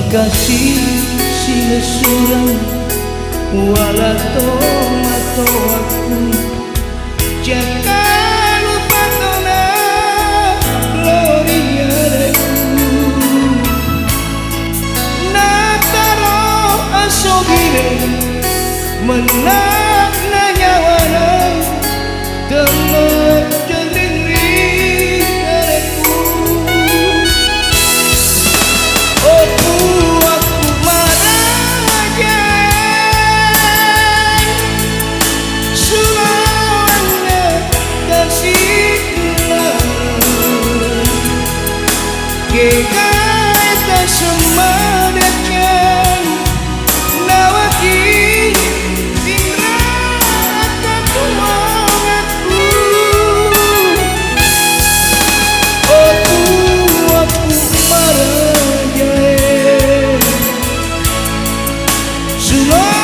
Kasih sila surang wala tomato aku jangan lupa tona gloria deku nakaro asogire menak na nyawana temat kita semua dekat nawaki tinggal ketuanganku aku marah semua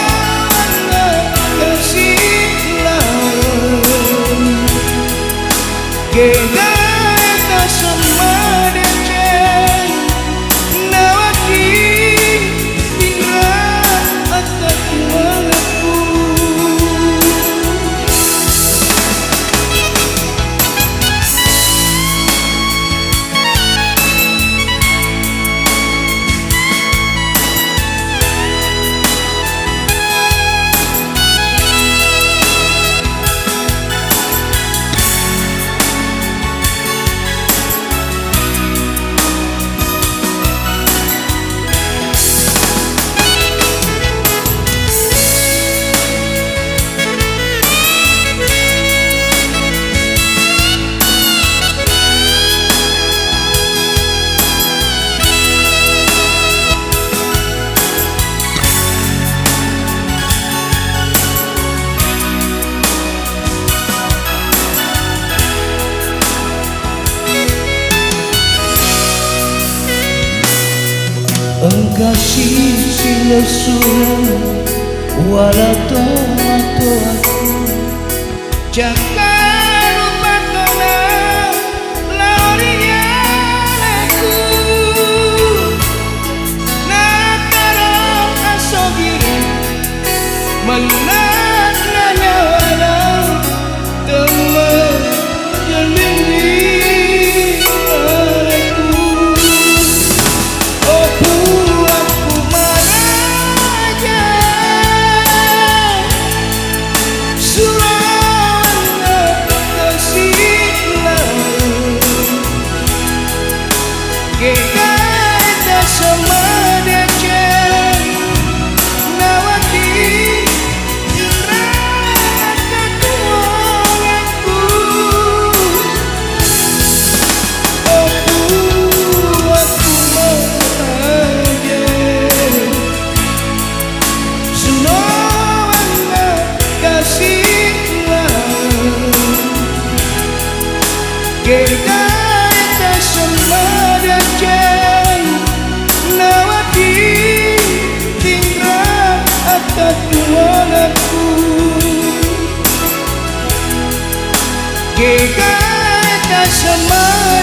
kasihlah kita semua Kasih sila surang wala tomato aku jangan lupa tona gloria deku nakaro asogire menak na nyawana temat jelindi kita semua dekat nawaki tinggal ketuanganku aku bahagia semua kasihlah kita semua nawati tinggal atas tuanganku kita semua